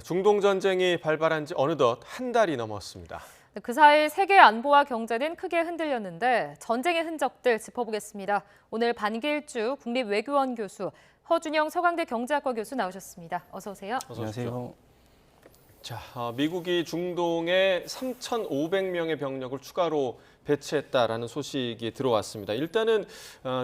중동 전쟁이 발발한 지 어느덧 한 달이 넘었습니다. 그 사이 세계 안보와 경제는 크게 흔들렸는데 전쟁의 흔적들 짚어보겠습니다. 오늘 반길주 국립외교원 교수, 허준영 서강대 경제학과 교수 나오셨습니다. 어서 오세요. 안녕하세요. 자, 미국이 중동에 3,500명의 병력을 추가로 배치했다라는 소식이 들어왔습니다. 일단은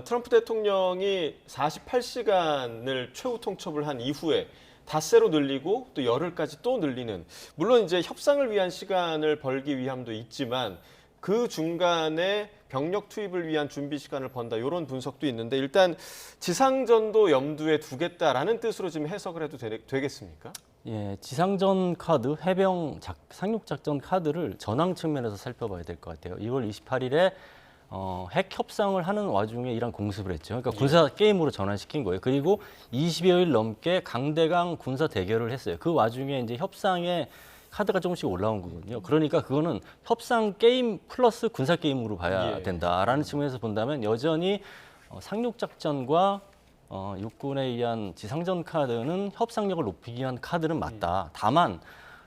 트럼프 대통령이 48시간을 최후 통첩을 한 이후에 닷새로 늘리고 또 열흘까지 또 늘리는, 물론 이제 협상을 위한 시간을 벌기 위함도 있지만 그 중간에 병력 투입을 위한 준비 시간을 번다, 이런 분석도 있는데, 일단 지상전도 염두에 두겠다라는 뜻으로 지금 해석을 해도 되겠습니까? 예, 지상전 카드, 상륙작전 카드를 전황 측면에서 살펴봐야 될 것 같아요. 2월 28일에 핵 협상을 하는 와중에 이란 공습을 했죠. 그러니까 군사 게임으로 전환시킨 거예요. 그리고 20여일 넘게 강대강 군사 대결을 했어요. 그 와중에 이제 협상에 카드가 조금씩 올라온 거거든요. 그러니까 그거는 협상 게임 플러스 군사 게임으로 봐야 된다라는 측면에서 본다면 여전히 상륙작전과 육군에 의한 지상전 카드는 협상력을 높이기 위한 카드는 맞다. 다만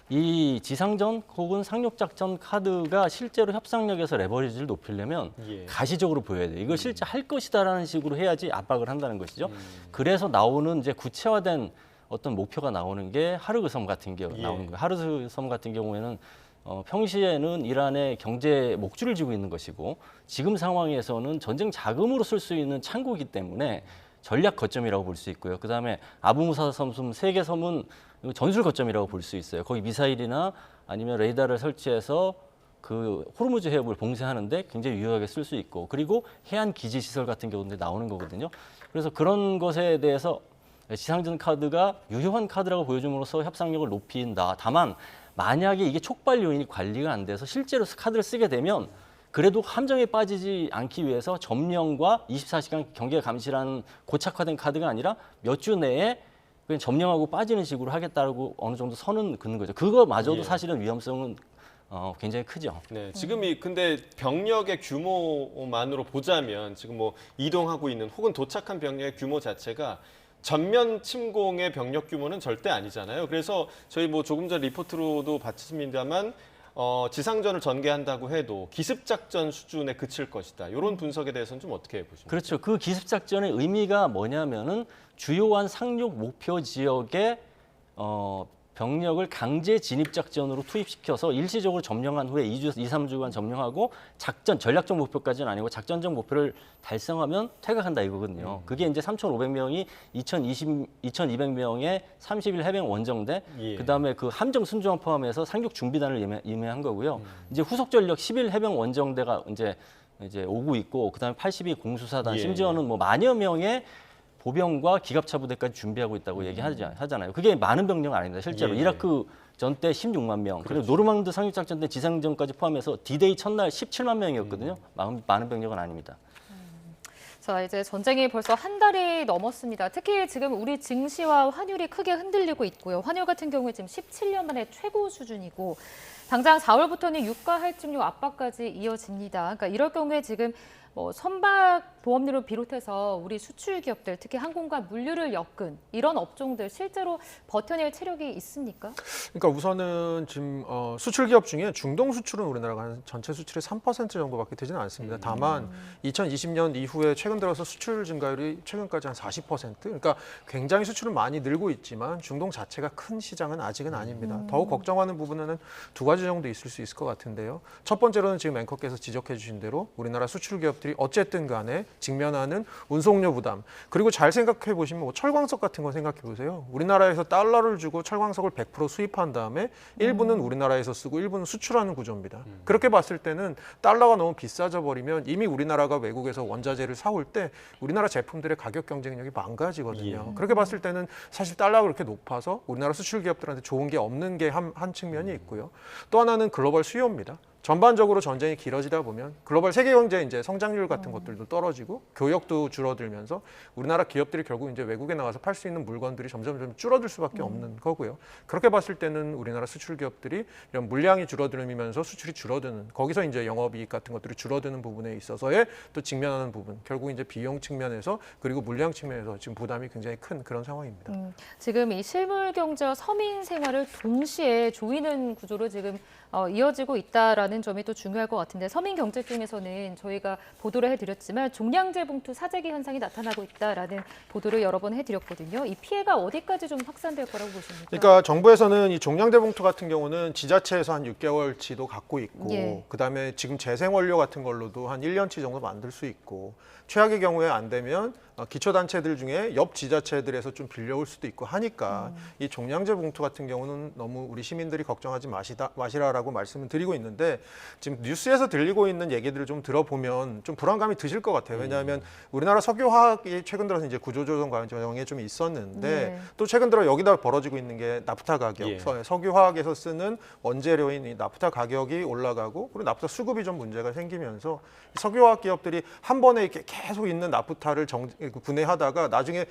이 지상전 혹은 상륙작전 카드가 실제로 협상력에서 레버리지를 높이려면 가시적으로 보여야 돼요. 이걸 실제 할 것이다라는 식으로 해야지 압박을 한다는 것이죠. 그래서 나오는 이제 구체화된 어떤 목표가 나오는 게 하르그 섬 같은 게 나오는 거예요. 하르그 섬 같은 경우에는 평시에는 이란의 경제 목줄을 쥐고 있는 것이고, 지금 상황에서는 전쟁 자금으로 쓸 수 있는 창구이기 때문에 전략 거점이라고 볼 수 있고요. 그다음에 아부무사 섬 3개 섬은 전술 거점이라고 볼 수 있어요. 거기 미사일이나 아니면 레이더를 설치해서 그 호르무즈 해협을 봉쇄하는데 굉장히 유효하게 쓸 수 있고, 그리고 해안 기지 시설 같은 경우도 나오는 거거든요. 그래서 그런 것에 대해서 지상전 카드가 유효한 카드라고 보여줌으로써 협상력을 높인다. 다만 만약에 이게 촉발 요인이 관리가 안 돼서 실제로 카드를 쓰게 되면 그래도 함정에 빠지지 않기 위해서 점령과 24시간 경계 감시라는 고착화된 카드가 아니라 몇 주 내에 그냥 점령하고 빠지는 식으로 하겠다고 어느 정도 선은 긋는 거죠. 그거마저도 사실은 위험성은 굉장히 크죠. 네, 지금 근데 병력의 규모만으로 보자면 지금 뭐 이동하고 있는 혹은 도착한 병력의 규모 자체가 전면 침공의 병력 규모는 절대 아니잖아요. 그래서 저희 뭐 조금 전 리포트로도 봤습니다만 지상전을 전개한다고 해도 기습작전 수준에 그칠 것이다. 이런 분석에 대해서는 좀 어떻게 보십니까? 그렇죠. 그 기습작전의 의미가 뭐냐면은 주요한 상륙 목표 지역에 병력을 강제 진입작전으로 투입시켜서 일시적으로 점령한 후에 2, 3주간 점령하고 전략적 목표까지는 아니고 작전적 목표를 달성하면 퇴각한다 이거거든요. 그게 이제 3,500명이 2,200명의 30일 해병 원정대, 그다음에 그 함정 순조함 포함해서 상륙 준비단을 임해한 거고요. 이제 후속 전력 10일 해병 원정대가 이제 오고 있고, 그다음에 82 공수사단, 심지어는 뭐 만여 명의 보병과 기갑차 부대까지 준비하고 있다고 얘기하잖아요. 그게 많은 병력은 아닙니다. 실제로 이라크 전 때 16만 명, 그리고 노르망드 상륙작전 때 지상전까지 포함해서 D-Day 첫날 17만 명이었거든요. 많은 병력은 아닙니다. 자, 이제 전쟁이 벌써 한 달이 넘었습니다. 특히 지금 우리 증시와 환율이 크게 흔들리고 있고요. 환율 같은 경우에 지금 17년 만에 최고 수준이고, 당장 4월부터는 유가 할증료 압박까지 이어집니다. 그러니까 이럴 경우에 지금 선박 보험료를 비롯해서 우리 수출 기업들, 특히 항공과 물류를 엮은 이런 업종들 실제로 버텨낼 체력이 있습니까? 그러니까 우선은 지금 수출 기업 중에 중동 수출은 우리나라가 한 전체 수출의 3% 정도밖에 되지는 않습니다. 다만 2020년 이후에 최근 들어서 수출 증가율이 최근까지 한 40%. 그러니까 굉장히 수출은 많이 늘고 있지만 중동 자체가 큰 시장은 아직은 아닙니다. 더욱 걱정하는 부분은 두 가지 정도 있을 수 있을 것 같은데요. 첫 번째로는 지금 앵커께서 지적해 주신 대로 우리나라 수출 기업들이 어쨌든 간에 직면하는 운송료 부담, 그리고 잘 생각해 보시면 뭐 철광석 같은 거 생각해 보세요. 우리나라에서 달러를 주고 철광석을 100% 수입한 다음에 일부는 우리나라에서 쓰고 일부는 수출하는 구조입니다. 그렇게 봤을 때는 달러가 너무 비싸져 버리면 이미 우리나라가 외국에서 원자재를 사올 때 우리나라 제품들의 가격 경쟁력이 망가지거든요. 그렇게 봤을 때는 사실 달러가 그렇게 높아서 우리나라 수출 기업들한테 좋은 게 없는 게 한 측면이 있고요. 또 하나는 글로벌 수요입니다. 전반적으로 전쟁이 길어지다 보면 글로벌 세계 경제 이제 성장률 같은 것들도 떨어지고 교역도 줄어들면서 우리나라 기업들이 결국 이제 외국에 나가서 팔 수 있는 물건들이 점점 줄어들 수밖에 없는 거고요. 그렇게 봤을 때는 우리나라 수출 기업들이 이런 물량이 줄어들면서 수출이 줄어드는 거기서 이제 영업이익 같은 것들이 줄어드는 부분에 있어서의 또 직면하는 부분, 결국 이제 비용 측면에서 그리고 물량 측면에서 지금 부담이 굉장히 큰 그런 상황입니다. 지금 이 실물 경제와 서민 생활을 동시에 조이는 구조로 지금 이어지고 있다라는 점이 또 중요할 것 같은데 서민 경제 쪽에서는 저희가 보도를 해드렸지만 종량제 봉투 사재기 현상이 나타나고 있다라는 보도를 여러 번 해드렸거든요. 이 피해가 어디까지 좀 확산될 거라고 보십니까? 그러니까 정부에서는 이 종량제 봉투 같은 경우는 지자체에서 한 6개월치도 갖고 있고 예. 그다음에 지금 재생원료 같은 걸로도 한 1년치 정도 만들 수 있고 최악의 경우에 안 되면 기초단체들 중에 옆 지자체들에서 좀 빌려올 수도 있고 하니까 이 종량제 봉투 같은 경우는 너무 우리 시민들이 걱정하지 마시라라고 말씀을 드리고 있는데 지금 뉴스에서 들리고 있는 얘기들을 좀 들어보면 좀 불안감이 드실 것 같아요. 왜냐하면 우리나라 석유화학이 최근 들어서 이제 구조조정 과정에 좀 있었는데 네. 또 최근 들어 여기다 벌어지고 있는 게 나프타 가격, 예. 석유화학에서 쓰는 원재료인 이 나프타 가격이 올라가고 그리고 나프타 수급이 좀 문제가 생기면서 석유화학 기업들이 한 번에 이렇게 계속 있는 나프타를 분해하다가 나중에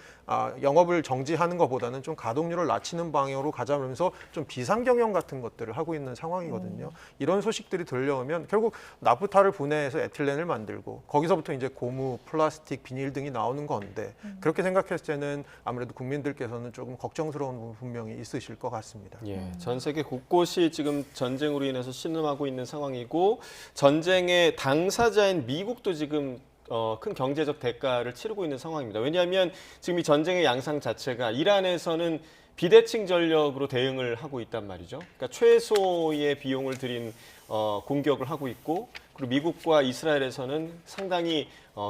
영업을 정지하는 것보다는 좀 가동률을 낮추는 방향으로 가자면서 좀 비상경영 같은 것들을 하고 있는 상황이거든요. 이런 소식들이 들려오면 결국 나프타를 분해해서 에틸렌을 만들고 거기서부터 이제 고무, 플라스틱, 비닐 등이 나오는 건데 그렇게 생각했을 때는 아무래도 국민들께서는 조금 걱정스러운 부분 분명히 있으실 것 같습니다. 예, 전 세계 곳곳이 지금 전쟁으로 인해서 신음하고 있는 상황이고 전쟁의 당사자인 미국도 지금 큰 경제적 대가를 치르고 있는 상황입니다. 왜냐하면 지금 이 전쟁의 양상 자체가 이란에서는 비대칭 전력으로 대응을 하고 있단 말이죠. 그러니까 최소의 비용을 들인 공격을 하고 있고 그리고 미국과 이스라엘에서는 상당히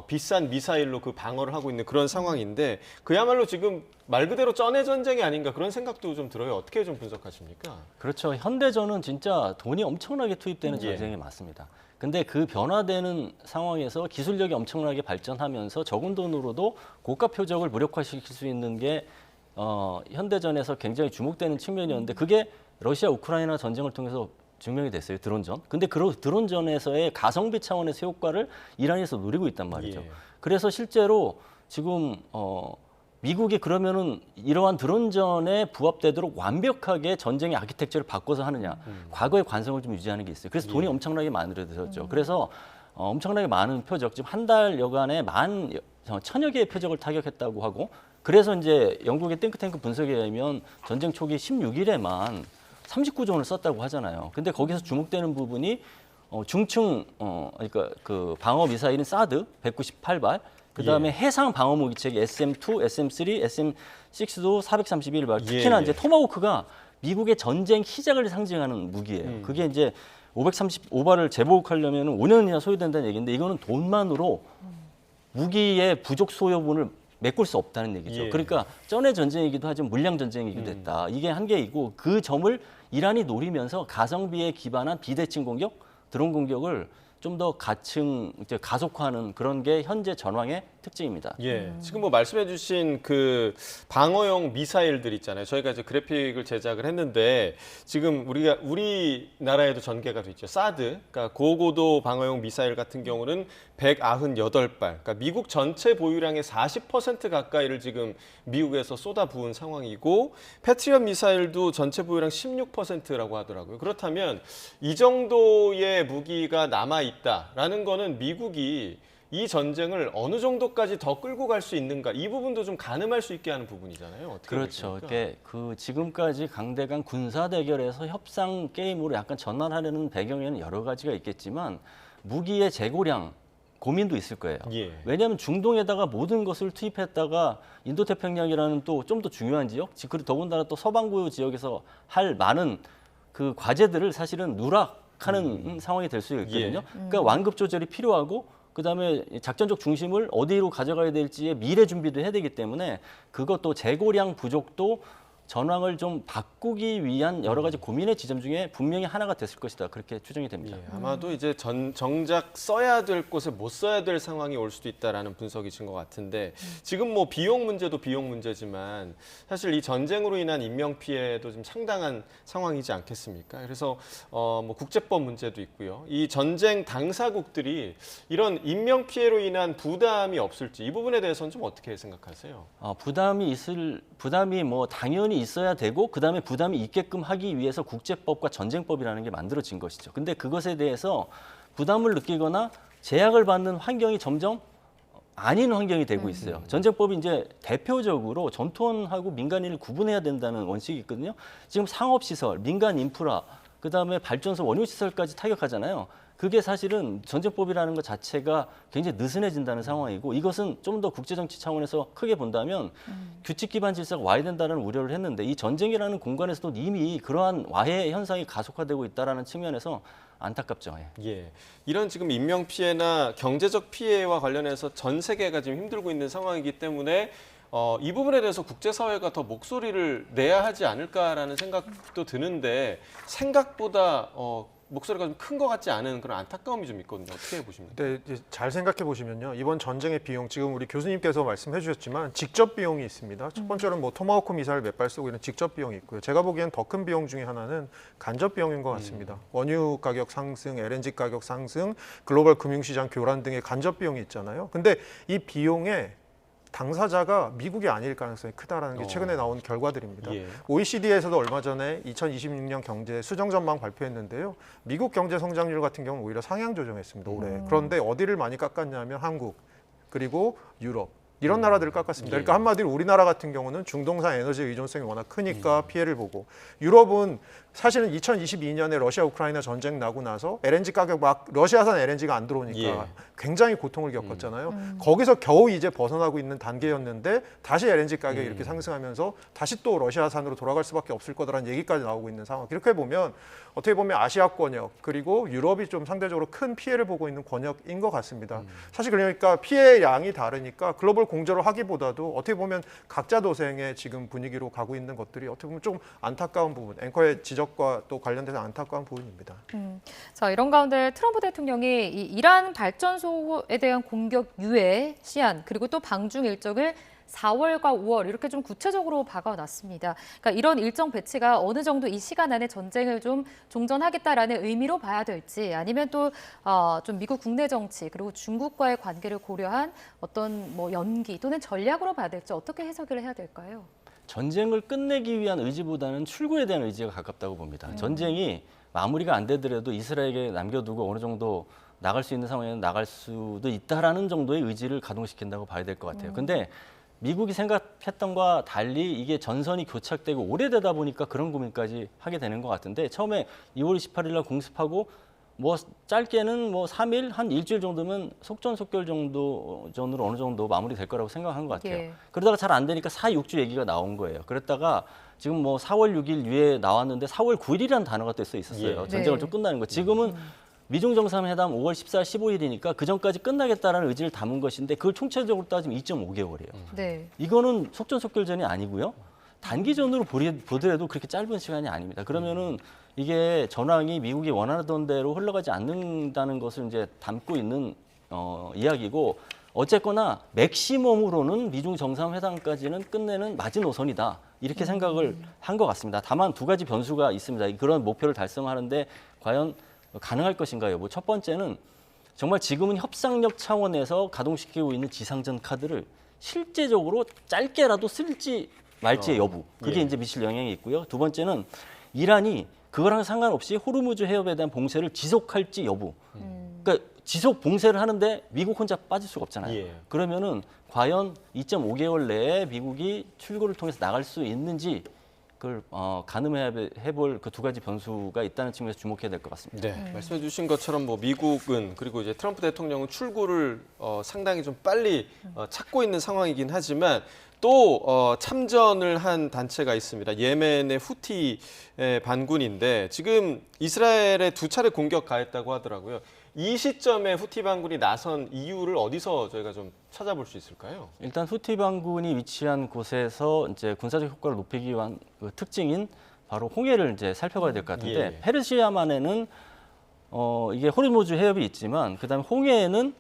비싼 미사일로 그 방어를 하고 있는 그런 상황인데 그야말로 지금 말 그대로 쩐의 전쟁이 아닌가 그런 생각도 좀 들어요. 어떻게 좀 분석하십니까? 그렇죠. 현대전은 진짜 돈이 엄청나게 투입되는 예. 전쟁이 맞습니다. 근데 그 변화되는 상황에서 기술력이 엄청나게 발전하면서 적은 돈으로도 고가 표적을 무력화시킬 수 있는 게 현대전에서 굉장히 주목되는 측면이었는데 그게 러시아 우크라이나 전쟁을 통해서 증명이 됐어요. 드론전. 근데 그 드론전에서의 가성비 차원에서 효과를 이란에서 노리고 있단 말이죠. 예. 그래서 실제로 지금 미국이 그러면은 이러한 드론전에 부합되도록 완벽하게 전쟁의 아키텍처를 바꿔서 하느냐. 과거의 관성을 좀 유지하는 게 있어요. 그래서 돈이 엄청나게 만들어졌죠. 그래서 엄청나게 많은 표적, 지금 한 달여간에 1000여 개의 표적을 타격했다고 하고 그래서 이제 영국의 띵크탱크 분석에 의하면 전쟁 초기 16일에만 39조 원을 썼다고 하잖아요. 근데 거기서 주목되는 부분이 중층 그러니까 그 방어 미사일인 사드 198발, 그다음에 해상 방어 무기체계 SM2, SM3, SM6도 431발. 특히나 예. 이제 토마호크가 미국의 전쟁 시작을 상징하는 무기예요. 그게 이제 535발을 제복하려면 5년이나 소요된다는 얘기인데 이거는 돈만으로 무기의 부족 소요분을 메꿀 수 없다는 얘기죠. 예. 그러니까 쩐의 전쟁이기도 하지만 물량 전쟁이기도 했다. 이게 한계이고 그 점을 이란이 노리면서 가성비에 기반한 비대칭 공격, 드론 공격을 좀 더 가속화하는 그런 게 현재 전황의 특징입니다. 예, 지금 뭐 말씀해주신 그 방어용 미사일들 있잖아요. 저희가 이제 그래픽을 제작을 했는데 지금 우리나라에도 전개가 돼 있죠. 사드, 그러니까 고고도 방어용 미사일 같은 경우는 198발, 그러니까 미국 전체 보유량의 40% 가까이를 지금 미국에서 쏟아부은 상황이고 패트리엇 미사일도 전체 보유량 16%라고 하더라고요. 그렇다면 이 정도의 무기가 남아 있다라는 거는 미국이 이 전쟁을 어느 정도까지 더 끌고 갈 수 있는가 이 부분도 좀 가늠할 수 있게 하는 부분이잖아요. 어떻게 그렇죠. 보십니까? 이게 그 지금까지 강대강 군사 대결에서 협상 게임으로 약간 전환하려는 배경에는 여러 가지가 있겠지만 무기의 재고량 고민도 있을 거예요. 예. 왜냐하면 중동에다가 모든 것을 투입했다가 인도태평양이라는 또 좀 더 중요한 지역, 그리고 더군다나 또 서방부 지역에서 할 많은 그 과제들을 사실은 누락하는 상황이 될 수 있거든요. 그러니까 완급 조절이 필요하고 그다음에 작전적 중심을 어디로 가져가야 될지의 미래 준비도 해야 되기 때문에 그것도 재고량 부족도 전황을 좀 바꾸기 위한 여러 가지 고민의 지점 중에 분명히 하나가 됐을 것이다. 그렇게 추정이 됩니다. 예, 아마도 이제 정작 써야 될 곳에 못 써야 될 상황이 올 수도 있다라는 분석이신 것 같은데 지금 뭐 비용 문제도 비용 문제지만 사실 이 전쟁으로 인한 인명 피해도 좀 상당한 상황이지 않겠습니까? 그래서 뭐 국제법 문제도 있고요. 이 전쟁 당사국들이 이런 인명 피해로 인한 부담이 없을지 이 부분에 대해서는 좀 어떻게 생각하세요? 부담이 뭐 당연히 있어야 되고 그다음에 부담이 있게끔 하기 위해서 국제법과 전쟁법이라는 게 만들어진 것이죠. 근데 그것에 대해서 부담을 느끼거나 제약을 받는 환경이 점점 아닌 환경이 되고 있어요. 전쟁법이 이제 대표적으로 전투원하고 민간인을 구분해야 된다는 원칙이 있거든요. 지금 상업시설, 민간 인프라, 그다음에 발전소, 원유시설까지 타격하잖아요. 그게 사실은 전쟁법이라는 것 자체가 굉장히 느슨해진다는 상황이고 이것은 좀 더 국제정치 차원에서 크게 본다면 규칙 기반 질서가 와야 된다는 우려를 했는데 이 전쟁이라는 공간에서도 이미 그러한 와해 현상이 가속화되고 있다는 측면에서 안타깝죠. 예. 예, 이런 지금 인명 피해나 경제적 피해와 관련해서 전 세계가 지금 힘들고 있는 상황이기 때문에 이 부분에 대해서 국제사회가 더 목소리를 내야 하지 않을까라는 생각도 드는데 생각보다 목소리가 좀 큰 것 같지 않은 그런 안타까움이 좀 있거든요. 어떻게 보십니까? 네, 이제 잘 생각해 보시면요. 이번 전쟁의 비용, 지금 우리 교수님께서 말씀해 주셨지만 직접 비용이 있습니다. 첫 번째로는 뭐 토마호크 미사일 몇 발 쏘고 이런 직접 비용이 있고요. 제가 보기엔 더 큰 비용 중에 하나는 간접 비용인 것 같습니다. 원유 가격 상승, LNG 가격 상승, 글로벌 금융시장 교란 등의 간접 비용이 있잖아요. 근데 이 비용에 당사자가 미국이 아닐 가능성이 크다라는 게 최근에 나온 결과들입니다. 예. OECD에서도 얼마 전에 2026년 경제 수정 전망 발표했는데요. 미국 경제 성장률 같은 경우는 오히려 상향 조정했습니다. 올해. 그런데 어디를 많이 깎았냐면 한국 그리고 유럽. 이런 나라들을 깎았습니다. 그러니까 한마디로 우리나라 같은 경우는 중동산 에너지 의존성이 워낙 크니까 피해를 보고 유럽은 사실은 2022년에 러시아 우크라이나 전쟁 나고 나서 LNG 가격 막 러시아산 LNG가 안 들어오니까 예. 굉장히 고통을 겪었잖아요. 거기서 겨우 이제 벗어나고 있는 단계였는데 다시 LNG 가격이 이렇게 상승하면서 다시 또 러시아산으로 돌아갈 수밖에 없을 거다라는 얘기까지 나오고 있는 상황. 이렇게 보면 어떻게 보면 아시아 권역 그리고 유럽이 좀 상대적으로 큰 피해를 보고 있는 권역인 것 같습니다. 사실 그러니까 피해 양이 다르니까 글로벌 공조를 하기보다도 어떻게 보면 각자 도생의 지금 분위기로 가고 있는 것들이 어떻게 보면 좀 안타까운 부분, 앵커의 지적과 또 관련돼서 안타까운 부분입니다. 자, 이런 가운데 트럼프 대통령이 이 이란 발전소에 대한 공격 유예 시한 그리고 또 방중 일정을 4월과 5월 이렇게 좀 구체적으로 박아놨습니다. 그러니까 이런 일정 배치가 어느 정도 이 시간 안에 전쟁을 좀 종전하겠다라는 의미로 봐야 될지 아니면 또 좀 미국 국내 정치 그리고 중국과의 관계를 고려한 어떤 뭐 연기 또는 전략으로 봐야 될지 어떻게 해석을 해야 될까요? 전쟁을 끝내기 위한 의지보다는 출구에 대한 의지가 가깝다고 봅니다. 전쟁이 마무리가 안 되더라도 이스라엘에게 남겨두고 어느 정도 나갈 수 있는 상황에는 나갈 수도 있다라는 정도의 의지를 가동시킨다고 봐야 될 것 같아요. 근데 미국이 생각했던 것과 달리 이게 전선이 교착되고 오래되다 보니까 그런 고민까지 하게 되는 것 같은데 처음에 2월 28일 날 공습하고 뭐 짧게는 뭐 3일, 한 일주일 정도면 속전속결 정도 전으로 어느 정도 마무리될 거라고 생각한 것 같아요. 예. 그러다가 잘 안 되니까 4, 6주 얘기가 나온 거예요. 그랬다가 지금 뭐 4월 6일 유에 나왔는데 4월 9일이라는 단어가 또 있었어요. 예. 전쟁을 네. 좀 끝나는 거. 지금은 미중 정상회담 5월 14일, 15일이니까 그 전까지 끝나겠다라는 의지를 담은 것인데 그걸 총체적으로 따지면 2.5개월이에요. 네. 이거는 속전속결전이 아니고요. 단기전으로 보더라도 그렇게 짧은 시간이 아닙니다. 그러면은 이게 전황이 미국이 원하던 대로 흘러가지 않는다는 것을 이제 담고 있는 이야기고 어쨌거나 맥시멈으로는 미중 정상회담까지는 끝내는 마지노선이다. 이렇게 생각을 한 것 같습니다. 다만 두 가지 변수가 있습니다. 그런 목표를 달성하는데 과연 가능할 것인가 여부. 첫 번째는 정말 지금은 협상력 차원에서 가동시키고 있는 지상전 카드를 실제적으로 짧게라도 쓸지 말지의 여부. 그게 예. 이제 미칠 영향이 있고요. 두 번째는 이란이 그거랑 상관없이 호르무즈 해협에 대한 봉쇄를 지속할지 여부. 그러니까 지속 봉쇄를 하는데 미국 혼자 빠질 수가 없잖아요. 예. 그러면은 과연 2.5개월 내에 미국이 출구를 통해서 나갈 수 있는지 그걸 가늠해볼 그 두 가지 변수가 있다는 측면에서 주목해야 될 것 같습니다. 네, 말씀해 주신 것처럼 뭐 미국은 그리고 이제 트럼프 대통령은 출구를 상당히 좀 빨리 찾고 있는 상황이긴 하지만 또 참전을 한 단체가 있습니다. 예멘의 후티 반군인데 지금 이스라엘에 2차례 공격 가했다고 하더라고요. 이 시점에 후티 반군이 나선 이유를 어디서 저희가 좀 찾아볼 수 있을까요? 일단 후티 반군이 위치한 곳에서 이제 군사적 효과를 높이기 위한 그 특징인 바로 홍해를 이제 살펴봐야 될 것 같은데 예. 페르시아만에는 이게 호르무즈 해협이 있지만 그다음에 홍해에는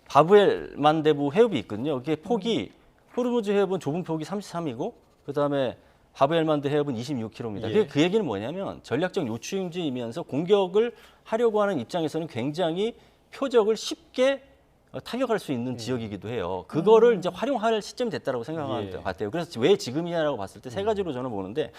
바브엘 만데부 해협이 있거든요. 이게 폭이 호르무즈 해협은 좁은 폭이 33이고 그다음에 바브엘 만데 해협은 26km입니다. 예. 그 얘기는 뭐냐면 전략적 요충지이면서 공격을 하려고 하는 입장에서는 굉장히 표적을 쉽게 타격할 수 있는 지역이기도 해요. 그거를 이제 활용할 시점이 됐다고 생각하는 예. 것 같아요. 그래서 왜 지금이냐라고 봤을 때 세 가지로 저는 보는데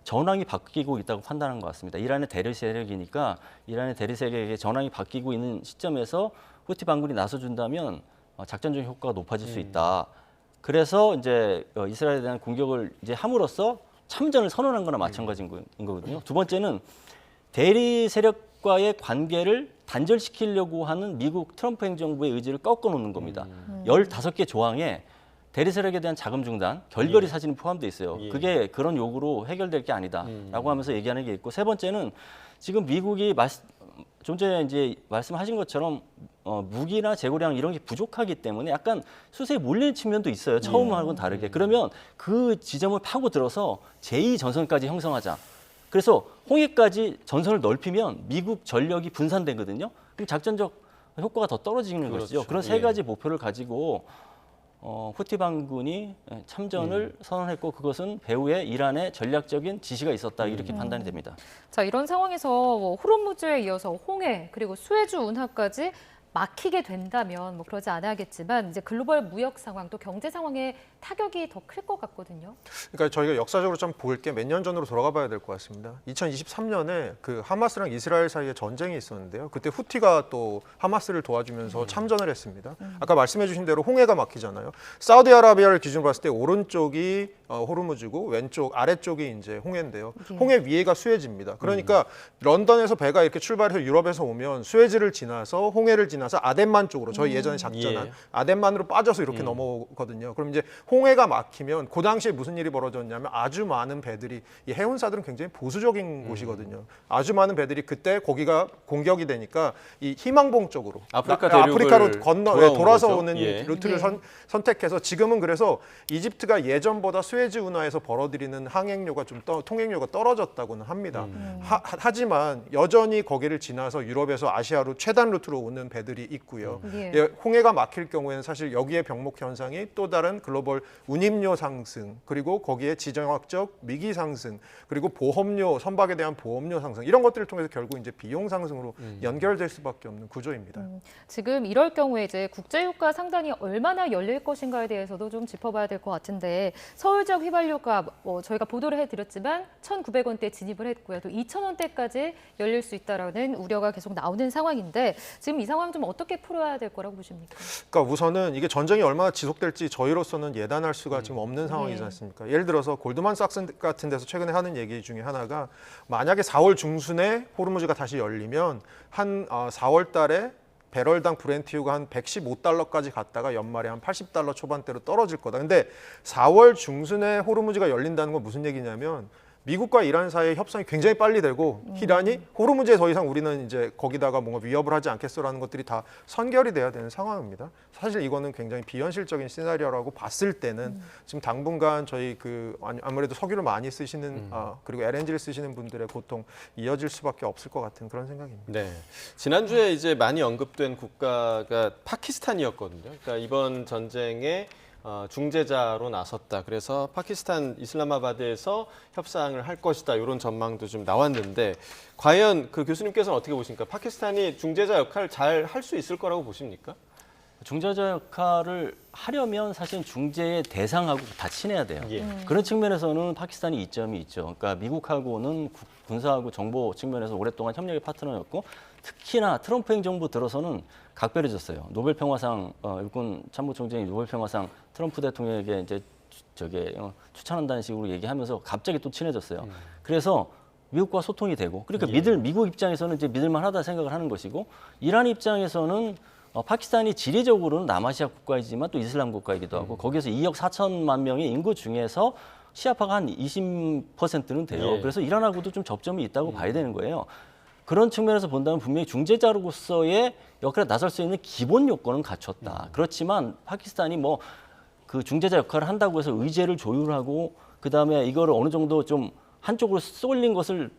전황이 바뀌고 있다고 판단한 것 같습니다. 이란의 대리 세력이니까 이란의 대리 세력에게 전황이 바뀌고 있는 시점에서 후티 반군이 나서준다면 작전적 효과가 높아질 수 있다. 그래서 이제 이스라엘에 대한 공격을 이제 함으로써 참전을 선언한 거나 마찬가지인 거거든요. 두 번째는 대리 세력과의 관계를 단절시키려고 하는 미국 트럼프 행정부의 의지를 꺾어놓는 겁니다. 15개 조항에 대리 세력에 대한 자금 중단, 결별이 사진이 포함되어 있어요. 예. 그게 그런 요구로 해결될 게 아니다라고 하면서 얘기하는 게 있고, 세 번째는 지금 미국이 좀 전에 이제 말씀하신 것처럼 무기나 재고량 이런 게 부족하기 때문에 약간 수세에 몰리는 측면도 있어요. 처음하고는 다르게. 그러면 그 지점을 파고 들어서 제2전선까지 형성하자. 그래서 홍해까지 전선을 넓히면 미국 전력이 분산되거든요. 그럼 작전적 효과가 더 떨어지는 그렇죠. 것이죠. 그런 세 가지 목표를 가지고 후티 반군이 참전을 선언했고 그것은 배후에 이란의 전략적인 지시가 있었다 이렇게 판단이 됩니다. 자, 이런 상황에서 뭐 호르무즈에 이어서 홍해 그리고 수에즈 운하까지 막히게 된다면 뭐 그러지 않아야겠지만 이제 글로벌 무역 상황 또 경제 상황에 타격이 더 클 것 같거든요. 그러니까 저희가 역사적으로 좀 볼 게 몇 년 전으로 돌아가 봐야 될 것 같습니다. 2023년에 그 하마스랑 이스라엘 사이에 전쟁이 있었는데요. 그때 후티가 또 하마스를 도와주면서 참전을 했습니다. 아까 말씀해 주신 대로 홍해가 막히잖아요. 사우디아라비아를 기준으로 봤을 때 오른쪽이 호르무즈고 왼쪽 아래쪽이 이제 홍해인데요. 예. 홍해 위에가 수에즈입니다. 그러니까 런던에서 배가 이렇게 출발해서 유럽에서 오면 수에즈를 지나서 홍해를 지나서 아덴만 쪽으로 저희 예전에 작전한 예. 아덴만으로 빠져서 이렇게 넘어오거든요. 그럼 이제 홍해가 막히면 그 당시에 무슨 일이 벌어졌냐면 아주 많은 배들이 이 해운사들은 굉장히 보수적인 곳이거든요. 아주 많은 배들이 그때 거기가 공격이 되니까 이 희망봉 쪽으로 아프리카 대륙을 아프리카로 건너 돌아서 거죠? 오는 예. 루트를 네. 선택해서 지금은 그래서 이집트가 예전보다 수에즈 운하에서 벌어들이는 항행료가 좀 통행료가 떨어졌다고는 합니다. 하지만 여전히 거기를 지나서 유럽에서 아시아로 최단 루트로 오는 배들이 있고요. 예. 예, 홍해가 막힐 경우에는 사실 여기에 병목 현상이 또 다른 글로벌 운임료 상승 그리고 거기에 지정학적 미기 상승 그리고 보험료 선박에 대한 보험료 상승 이런 것들을 통해서 결국 이제 비용 상승으로 연결될 수밖에 없는 구조입니다. 지금 이럴 경우에 이제 국제유가 상단이 얼마나 열릴 것인가에 대해서도 좀 짚어봐야 될 것 같은데 서울 지역 휘발유가 저희가 보도를 해드렸지만 1,900원대 진입을 했고요. 또 2,000원대까지 열릴 수 있다라는 우려가 계속 나오는 상황인데 지금 이 상황 좀 어떻게 풀어야 될 거라고 보십니까? 그러니까 우선은 이게 전쟁이 얼마나 지속될지 저희로서는 예단할 수가 지금 없는 상황이지 않습니까? 예를 들어서 골드만삭스 같은 데서 최근에 하는 얘기 중에 하나가 만약에 4월 중순에 호르무즈가 다시 열리면 한 4월 달에 배럴당 브렌트유가 한 115달러까지 갔다가 연말에 한 80달러 초반대로 떨어질 거다. 근데 4월 중순에 호르무즈가 열린다는 건 무슨 얘기냐면 미국과 이란 사이의 협상이 굉장히 빨리 되고 이란이 호르무즈에 더 이상 우리는 이제 거기다가 뭔가 위협을 하지 않겠어라는 것들이 다 선결이 돼야 되는 상황입니다. 사실 이거는 굉장히 비현실적인 시나리오라고 봤을 때는 지금 당분간 저희 아무래도 석유를 많이 쓰시는 그리고 LNG를 쓰시는 분들의 고통 이어질 수밖에 없을 것 같은 그런 생각입니다. 네. 지난주에 이제 많이 언급된 국가가 파키스탄이었거든요. 그러니까 이번 전쟁에 중재자로 나섰다. 그래서 파키스탄 이슬라마바드에서 협상을 할 것이다. 이런 전망도 좀 나왔는데 과연 그 교수님께서는 어떻게 보십니까? 파키스탄이 중재자 역할을 잘 할 수 있을 거라고 보십니까? 중재자 역할을 하려면 사실 중재의 대상하고 다 친해야 돼요. 예. 그런 측면에서는 파키스탄이 이점이 있죠. 그러니까 미국하고는 군사하고 정보 측면에서 오랫동안 협력의 파트너였고 특히나 트럼프 행정부 들어서는 각별해졌어요. 노벨 평화상 일군 참모총장이 노벨 평화상 트럼프 대통령에게 이제 추천한다는 식으로 얘기하면서 갑자기 또 친해졌어요. 그래서 미국과 소통이 되고 그러니까 미국 입장에서는 이제 믿을만하다 생각을 하는 것이고 이란 입장에서는 파키스탄이 지리적으로는 남아시아 국가이지만 또 이슬람 국가이기도 하고 거기에서 2억 4천만 명의 인구 중에서 시아파가 한 20%는 돼요. 예. 그래서 이란하고도 좀 접점이 있다고 봐야 되는 거예요. 그런 측면에서 본다면 분명히 중재자로서의 역할에 나설 수 있는 기본 요건은 갖췄다. 그렇지만 파키스탄이 뭐 그 중재자 역할을 한다고 해서 의제를 조율하고 그다음에 이거를 어느 정도 좀 한쪽으로 쏠린 것을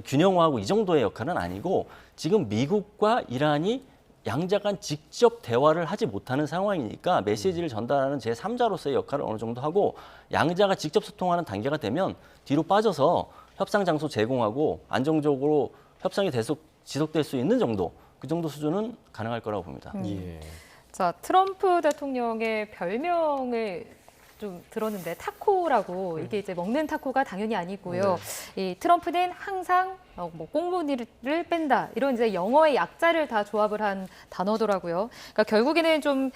균형화하고 이 정도의 역할은 아니고 지금 미국과 이란이 양자 간 직접 대화를 하지 못하는 상황이니까 메시지를 전달하는 제3자로서의 역할을 어느 정도 하고 양자가 직접 소통하는 단계가 되면 뒤로 빠져서 협상 장소 제공하고 안정적으로 협상이 지속될 수 있는 정도, 그 정도 수준은 가능할 거라고 봅니다. 예. 자, 트럼프 대통령의 별명을 좀 들었는데 타코라고 이게 이제 먹는 타코가 당연히 아니고요. 이 트럼프는 항상 뭐 꽁무니를 뺀다 이런 이제 영어의 약자를 다 조합을 한 단어더라고요. 그러니까 결국에는 좀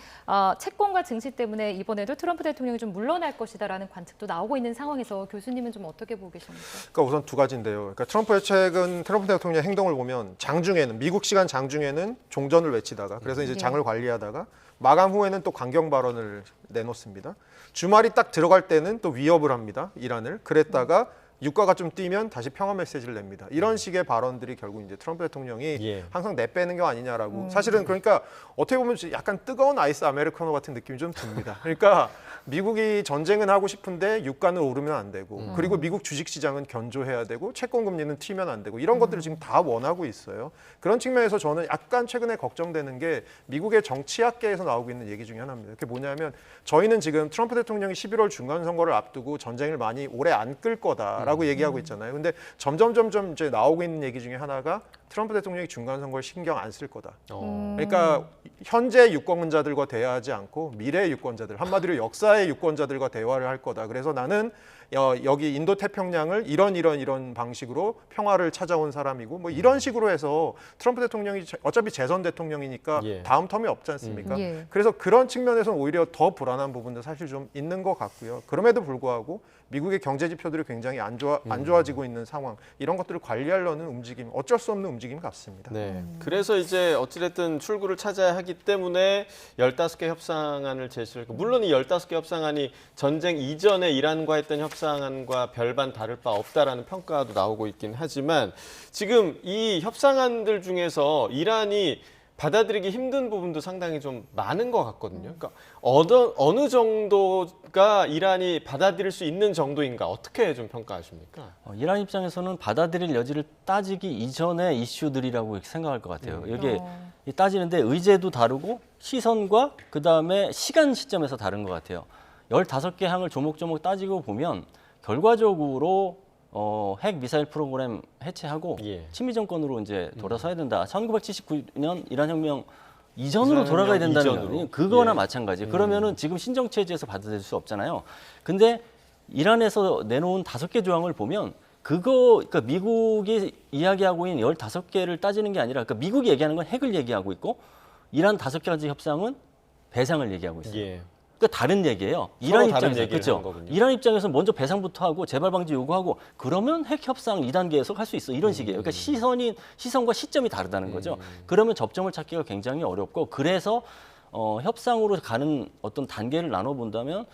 채권과 증시 때문에 이번에도 트럼프 대통령이 좀 물러날 것이다라는 관측도 나오고 있는 상황에서 교수님은 좀 어떻게 보고 계십니까? 그러니까 우선 두 가지인데요. 그러니까 트럼프 대통령의 행동을 보면 장중에는 미국 시간 장중에는 종전을 외치다가 그래서 이제 장을 관리하다가 마감 후에는 또 강경 발언을 내놓습니다. 주말이 딱 들어갈 때는 또 위협을 합니다. 이란을. 그랬다가 유가가 좀 뛰면 다시 평화 메시지를 냅니다. 이런 식의 발언들이 결국 이제 트럼프 대통령이 예. 항상 내빼는 거 아니냐라고. 사실은 그러니까 어떻게 보면 약간 뜨거운 아이스 아메리카노 같은 느낌이 좀 듭니다. 그러니까 미국이 전쟁은 하고 싶은데 유가는 오르면 안 되고 그리고 미국 주식시장은 견조해야 되고 채권 금리는 튀면 안 되고 이런 것들을 지금 다 원하고 있어요. 그런 측면에서 저는 약간 최근에 걱정되는 게 미국의 정치학계에서 나오고 있는 얘기 중에 하나입니다. 그게 뭐냐면 저희는 지금 트럼프 대통령이 11월 중간 선거를 앞두고 전쟁을 많이 오래 안 끌 거다라고 얘기하고 있잖아요. 근데 점점 이제 나오고 있는 얘기 중에 하나가 트럼프 대통령이 중간 선거를 신경 안 쓸 거다. 그러니까 현재 유권자들과 대화하지 않고 미래의 유권자들, 한마디로 역사의 유권자들과 대화를 할 거다. 그래서 나는 여기 인도 태평양을 이런 방식으로 평화를 찾아온 사람이고 뭐 이런 식으로 해서 트럼프 대통령이 어차피 재선 대통령이니까 예. 다음 텀이 없지 않습니까? 예. 그래서 그런 측면에서는 오히려 더 불안한 부분도 사실 좀 있는 것 같고요. 그럼에도 불구하고 미국의 경제 지표들이 굉장히 안 좋아지고 있는 상황, 이런 것들을 관리하려는 움직임, 어쩔 수 없는 움직임 같습니다. 네. 그래서 이제 어찌됐든 출구를 찾아야 하기 때문에 15개 협상안을 제시를 했고, 물론 이 15개 협상안이 전쟁 이전에 이란과 했던 협상안과 별반 다를 바 없다라는 평가도 나오고 있긴 하지만 지금 이 협상안들 중에서 이란이 받아들이기 힘든 부분도 상당히 좀 많은 것 같거든요. 그러니까 어느 정도가 이란이 받아들일 수 있는 정도인가, 어떻게 좀 평가하십니까? 이란 입장에서는 받아들일 여지를 따지기 이전의 이슈들이라고 생각할 것 같아요. 여기에 따지는데 의제도 다르고 시선과 그다음에 시간 시점에서 다른 것 같아요. 15개 항을 조목조목 따지고 보면 결과적으로 핵 미사일 프로그램 해체하고 예. 친미 정권으로 이제 돌아서야 된다. 1979년 이란 혁명 이전으로 돌아가야 된다는 이전으로. 거예요. 그거나 예. 마찬가지. 그러면은 지금 신정 체제에서 받아들일 수 없잖아요. 근데 이란에서 내놓은 5개 조항을 보면 그러니까 미국이 이야기하고 있는 15개를 따지는 게 아니라, 그러니까 미국이 얘기하는 건 핵을 얘기하고 있고 이란 5가지 협상은 배상을 얘기하고 있어요. 예. 그러니까 다른 얘기예요. 서로 이란 다른 입장에서 얘기를 그렇죠. 하는 거군요. 이란 입장에서 먼저 배상부터 하고 재발 방지 요구하고 그러면 핵 협상 2단계에서 할 수 있어, 이런 식이에요. 그러니까 시선과 시점이 다르다는 거죠. 그러면 접점을 찾기가 굉장히 어렵고, 그래서 협상으로 가는 어떤 단계를 나눠 본다면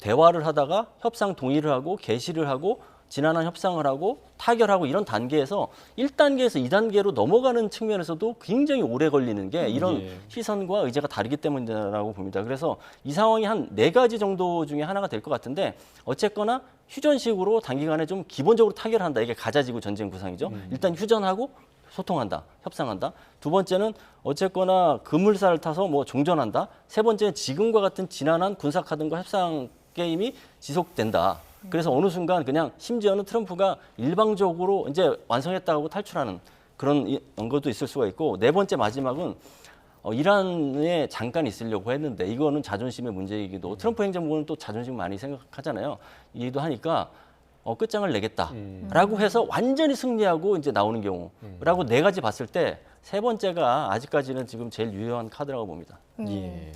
대화를 하다가 협상 동의를 하고 개시를 하고 지난한 협상을 하고 타결하고 이런 단계에서 1단계에서 2단계로 넘어가는 측면에서도 굉장히 오래 걸리는 게 이런 예. 시선과 의제가 다르기 때문이라고 봅니다. 그래서 이 상황이 한 4가지 정도 중에 하나가 될 것 같은데, 어쨌거나 휴전식으로 단기간에 좀 기본적으로 타결한다. 이게 가자지구 전쟁 구상이죠. 일단 휴전하고 소통한다, 협상한다. 두 번째는 어쨌거나 급물살을 타서 뭐 종전한다. 세 번째는 지금과 같은 지난한 군사 카드과 협상 게임이 지속된다. 그래서 어느 순간 그냥 심지어는 트럼프가 일방적으로 이제 완성했다고 탈출하는 그런 것도 있을 수가 있고, 네 번째 마지막은 이란에 잠깐 있으려고 했는데 이거는 자존심의 문제이기도, 트럼프 행정부는 또 자존심 많이 생각하잖아요. 이기도 하니까 끝장을 내겠다라고 해서 완전히 승리하고 이제 나오는 경우라고 4가지 봤을 때 세 번째가 아직까지는 지금 제일 유효한 카드라고 봅니다. 예.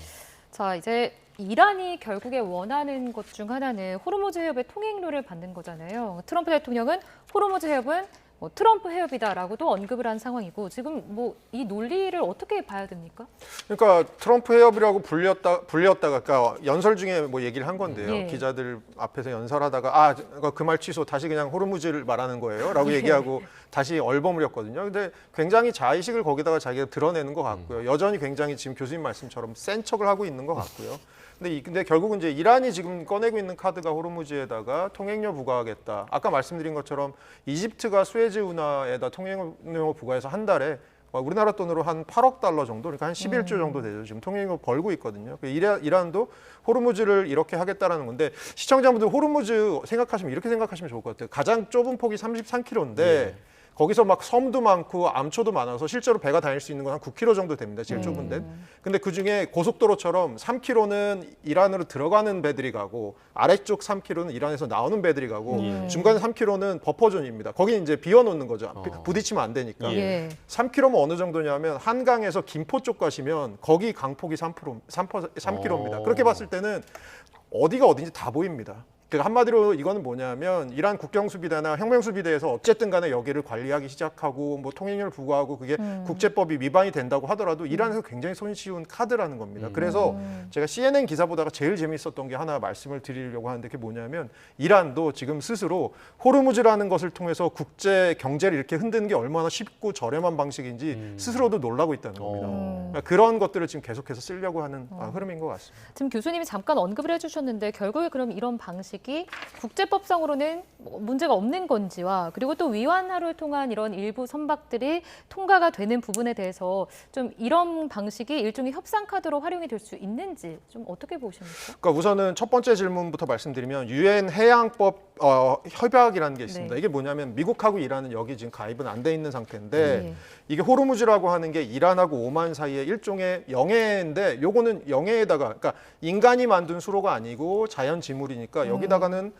자, 이제 이란이 결국에 원하는 것 중 하나는 호르무즈 해협의 통행료를 받는 거잖아요. 트럼프 대통령은 호르무즈 해협은 뭐 트럼프 해협이다라고도 언급을 한 상황이고 지금 뭐 이 논리를 어떻게 봐야 됩니까? 그러니까 트럼프 해협이라고 불렸다가 그러니까 연설 중에 뭐 얘기를 한 건데요. 예. 기자들 앞에서 연설하다가 그 말 취소 다시 그냥 호르무즈를 말하는 거예요라고 얘기하고 다시 얼버무렸거든요. 근데 굉장히 자의식을 거기다가 자기가 드러내는 것 같고요. 여전히 굉장히 지금 교수님 말씀처럼 센 척을 하고 있는 것 같고요. 근데 결국은 이제 이란이 지금 꺼내고 있는 카드가 호르무즈에다가 통행료 부과하겠다. 아까 말씀드린 것처럼 이집트가 스웨즈 운하에다 통행료 부과해서 한 달에 우리나라 돈으로 한 8억 달러 정도, 그러니까 한 11조 정도 되죠. 지금 통행료 벌고 있거든요. 이란도 호르무즈를 이렇게 하겠다라는 건데 시청자분들 호르무즈 생각하시면 이렇게 생각하시면 좋을 것 같아요. 가장 좁은 폭이 33km인데 예. 거기서 막 섬도 많고 암초도 많아서 실제로 배가 다닐 수 있는 건 한 9km 정도 됩니다. 제일 좁은 데는. 근데 그중에 고속도로처럼 3km는 이란으로 들어가는 배들이 가고 아래쪽 3km는 이란에서 나오는 배들이 가고 중간 3km는 버퍼존입니다. 거기 이제 비워놓는 거죠. 부딪히면 안 되니까. 예. 3km면 어느 정도냐면 한강에서 김포 쪽 가시면 거기 강폭이 3km입니다. 그렇게 봤을 때는 어디가 어딘지 다 보입니다. 그러니까 한마디로 이거는 뭐냐면 이란 국경수비대나 혁명수비대에서 어쨌든 간에 여기를 관리하기 시작하고 뭐 통행료를 부과하고 그게 국제법이 위반이 된다고 하더라도 이란에서 굉장히 손쉬운 카드라는 겁니다. 그래서 제가 CNN 기사 보다가 제일 재미있었던 게 하나 말씀을 드리려고 하는데 그게 뭐냐면 이란도 지금 스스로 호르무즈라는 것을 통해서 국제 경제를 이렇게 흔드는 게 얼마나 쉽고 저렴한 방식인지 스스로도 놀라고 있다는 겁니다. 그러니까 그런 것들을 지금 계속해서 쓰려고 하는 흐름인 것 같습니다. 지금 교수님이 잠깐 언급을 해주셨는데 결국에 그럼 이런 방식이 국제법상으로는 문제가 없는 건지와 그리고 또 위안화를 통한 이런 일부 선박들이 통과가 되는 부분에 대해서 좀 이런 방식이 일종의 협상 카드로 활용이 될 수 있는지 좀 어떻게 보십니까? 그러니까 우선은 첫 번째 질문부터 말씀드리면 유엔 해양법 협약이라는 게 있습니다. 네. 이게 뭐냐면 미국하고 이란은 여기 지금 가입은 안 돼 있는 상태인데 네. 이게 호르무즈라고 하는 게 이란하고 오만 사이의 일종의 영해인데 요거는 영해에다가 그러니까 인간이 만든 수로가 아니고 자연 지물이니까 여기다가는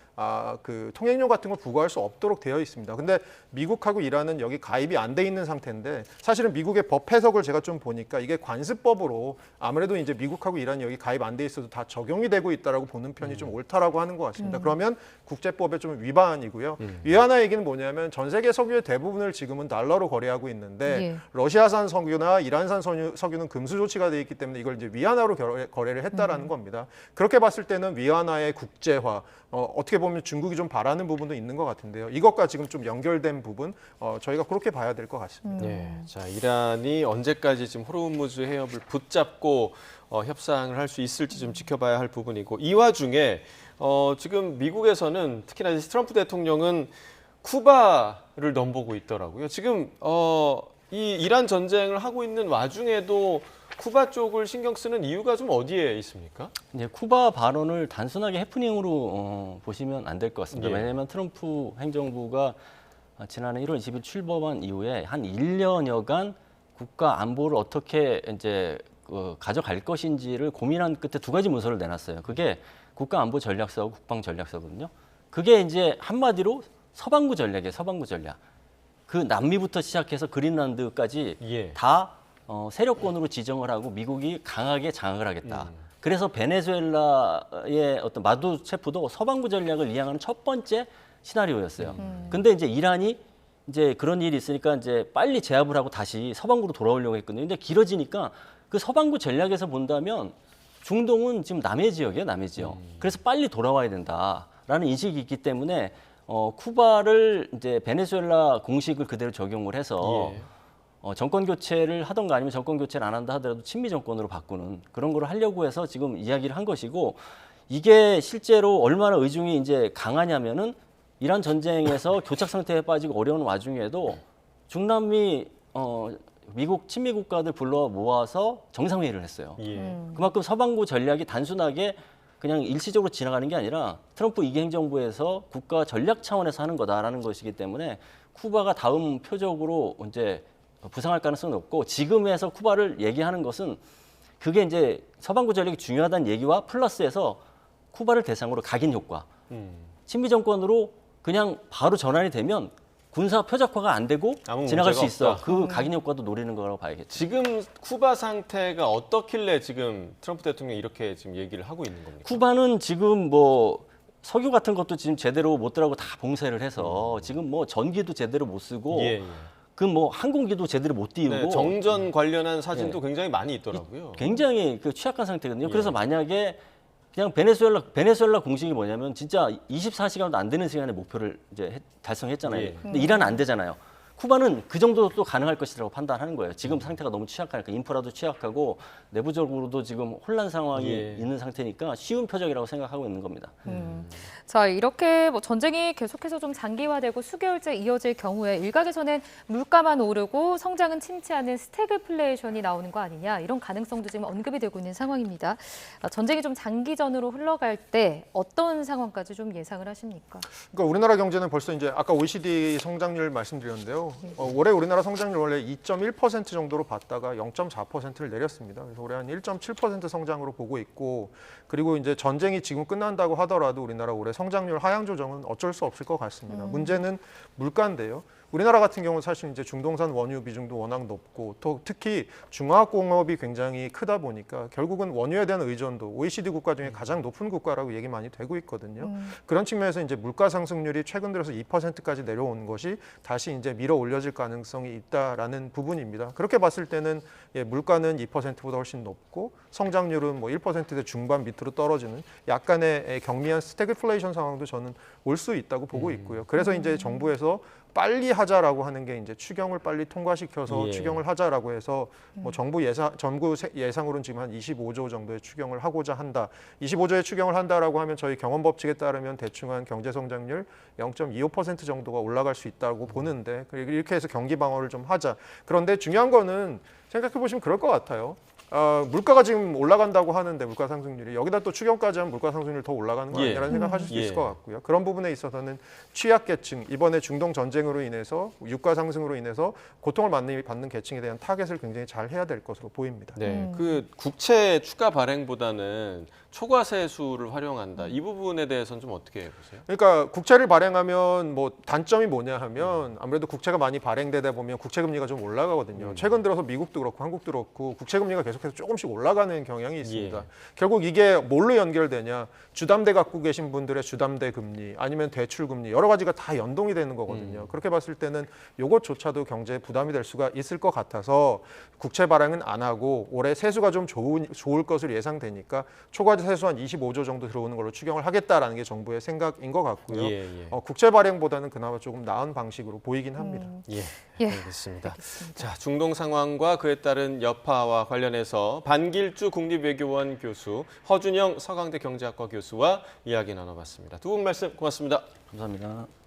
그 통행료 같은 걸 부과할 수 없도록 되어 있습니다. 근데 미국하고 이란은 여기 가입이 안 돼 있는 상태인데 사실은 미국의 법 해석을 제가 좀 보니까 이게 관습법으로 아무래도 이제 미국하고 이란이 여기 가입 안 돼 있어도 다 적용이 되고 있다라고 보는 편이 좀 옳다라고 하는 것 같습니다. 그러면 국제법에 좀 위반이고요. 위안화 얘기는 뭐냐면 전 세계 석유의 대부분을 지금은 달러로 거래하고 있는데 예. 러시아산 석유나 이란산 석유는 금수 조치가 돼 있기 때문에 이걸 이제 위안화로 거래를 했다라는 겁니다. 그렇게 봤을 때는 위안화의 국제화 어떻게 보면 중국이 좀 바라는 부분도 있는 것 같은데요. 이것과 지금 좀 연결된 부분 저희가 그렇게 봐야 될 것 같습니다. 예, 자 이란이 언제까지 지금 호르무즈 해협을 붙잡고 협상을 할 수 있을지 좀 지켜봐야 할 부분이고 이 와중에 지금 미국에서는 특히나 이제 트럼프 대통령은 쿠바를 넘보고 있더라고요. 지금 이 이란 전쟁을 하고 있는 와중에도 쿠바 쪽을 신경 쓰는 이유가 좀 어디에 있습니까? 이제 쿠바 발언을 단순하게 해프닝으로 보시면 안 될 것 같습니다. 예. 왜냐하면 트럼프 행정부가 지난해 1월 20일 출범한 이후에 한 1년여간 국가 안보를 어떻게 이제 가져갈 것인지를 고민한 끝에 두 가지 문서를 내놨어요. 그게 국가 안보 전략서하고 국방 전략서거든요. 그게 이제 한마디로 서방구 전략이에요. 서방구 전략. 그 남미부터 시작해서 그린란드까지 예. 다 세력권으로 지정을 하고 미국이 강하게 장악을 하겠다. 그래서 베네수엘라의 어떤 마두체프도 서방구 전략을 이행하는 첫 번째 시나리오였어요. 근데 이제 이란이 이제 그런 일이 있으니까 이제 빨리 제압을 하고 다시 서방구로 돌아오려고 했거든요. 근데 길어지니까 그 서방구 전략에서 본다면 중동은 지금 남의 지역이에요, 남의 지역. 그래서 빨리 돌아와야 된다라는 인식이 있기 때문에 쿠바를 이제 베네수엘라 공식을 그대로 적용을 해서 예. 정권 교체를 하던가 아니면 정권 교체를 안 한다 하더라도 친미 정권으로 바꾸는 그런 걸 하려고 해서 지금 이야기를 한 것이고 이게 실제로 얼마나 의중이 이제 강하냐면은 이란 전쟁에서 교착 상태에 빠지고 어려운 와중에도 중남미 미국 친미 국가들 불러 모아서 정상회의를 했어요. 예. 그만큼 서방구 전략이 단순하게 그냥 일시적으로 지나가는 게 아니라 트럼프 2기 행정부에서 국가 전략 차원에서 하는 거다라는 것이기 때문에 쿠바가 다음 표적으로 이제 부상할 가능성은 없고 지금에서 쿠바를 얘기하는 것은 그게 이제 서방구 전략이 중요하다는 얘기와 플러스해서 쿠바를 대상으로 각인 효과. 친미 정권으로 그냥 바로 전환이 되면 군사 표적화가 안 되고 아무 지나갈 수 문제가 있어. 그 각인 효과도 노리는 거라고 봐야겠죠. 지금 쿠바 상태가 어떻길래 지금 트럼프 대통령이 이렇게 지금 얘기를 하고 있는 겁니까? 쿠바는 지금 뭐 석유 같은 것도 지금 제대로 못 들어가고 다 봉쇄를 해서 지금 뭐 전기도 제대로 못 쓰고 예, 예. 그 뭐 항공기도 제대로 못 띄우고 네, 정전 관련한 사진도 굉장히 많이 있더라고요. 굉장히 그 취약한 상태거든요. 그래서 만약에 그냥 베네수엘라 공식이 뭐냐면 진짜 24시간도 안 되는 시간에 목표를 이제 달성했잖아요. 예. 근데 이란은 안 되잖아요. 쿠바는 그 정도도 가능할 것이라고 판단하는 거예요. 지금 상태가 너무 취약하니까 인프라도 취약하고 내부적으로도 지금 혼란 상황이 예. 있는 상태니까 쉬운 표적이라고 생각하고 있는 겁니다. 자, 이렇게 뭐 전쟁이 계속해서 좀 장기화되고 수개월째 이어질 경우에 일각에서는 물가만 오르고 성장은 침체하는 스태그플레이션이 나오는 거 아니냐 이런 가능성도 지금 언급이 되고 있는 상황입니다. 전쟁이 좀 장기전으로 흘러갈 때 어떤 상황까지 좀 예상을 하십니까? 그러니까 우리나라 경제는 벌써 이제 아까 OECD 성장률 말씀드렸는데요. 올해 우리나라 성장률 원래 2.1% 정도로 봤다가 0.4%를 내렸습니다. 그래서 올해 한 1.7% 성장으로 보고 있고, 그리고 이제 전쟁이 지금 끝난다고 하더라도 우리나라 올해 성장률 하향 조정은 어쩔 수 없을 것 같습니다. 문제는 물가인데요. 우리나라 같은 경우는 사실 이제 중동산 원유 비중도 워낙 높고 또 특히 중화학공업이 굉장히 크다 보니까 결국은 원유에 대한 의존도 OECD 국가 중에 가장 높은 국가라고 얘기 많이 되고 있거든요. 그런 측면에서 이제 물가 상승률이 최근 들어서 2%까지 내려온 것이 다시 이제 밀어 올려질 가능성이 있다라는 부분입니다. 그렇게 봤을 때는 물가는 2%보다 훨씬 높고 성장률은 뭐 1%대 중반 밑으로 떨어지는 약간의 경미한 스태그플레이션 상황도 저는 올 수 있다고 보고 있고요. 그래서 이제 정부에서 빨리 하자라고 하는 게 이제 추경을 빨리 통과시켜서 예. 추경을 하자라고 해서 뭐 정부 예상으로는 지금 한 25조 정도의 추경을 하고자 한다. 25조의 추경을 한다라고 하면 저희 경험 법칙에 따르면 대충 한 경제 성장률 0.25% 정도가 올라갈 수 있다고 보는데 이렇게 해서 경기 방어를 좀 하자. 그런데 중요한 거는 생각해 보시면 그럴 것 같아요. 물가가 지금 올라간다고 하는데 물가 상승률이 여기다 또 추경까지 하면 물가 상승률 더 올라가는 거 아니냐라는 생각하실 수 있을 것 같고요. 그런 부분에 있어서는 취약계층 이번에 중동 전쟁으로 인해서 유가 상승으로 인해서 고통을 받는 계층에 대한 타겟을 굉장히 잘 해야 될 것으로 보입니다. 네, 그 국채 추가 발행보다는 초과 세수를 활용한다. 이 부분에 대해서는 좀 어떻게 보세요? 그러니까 국채를 발행하면 뭐 단점이 뭐냐 하면 아무래도 국채가 많이 발행되다 보면 국채 금리가 좀 올라가거든요. 최근 들어서 미국도 그렇고 한국도 그렇고 국채 금리가 계속해서 조금씩 올라가는 경향이 있습니다. 예. 결국 이게 뭘로 연결되냐? 주담대 갖고 계신 분들의 주담대 금리 아니면 대출 금리 여러 가지가 다 연동이 되는 거거든요. 그렇게 봤을 때는 이것조차도 경제에 부담이 될 수가 있을 것 같아서 국채 발행은 안 하고 올해 세수가 좀 좋을 것으로 예상되니까 초과 세수 한 25조 정도 들어오는 걸로 추경을 하겠다라는 게 정부의 생각인 것 같고요. 예, 예. 국채 발행보다는 그나마 조금 나은 방식으로 보이긴 합니다. 예, 예, 알겠습니다. 알겠습니다. 자, 중동 상황과 그에 따른 여파와 관련해서 반길주 국립외교원 교수, 허준영 서강대 경제학과 교수와 이야기 나눠봤습니다. 두 분 말씀 고맙습니다. 감사합니다.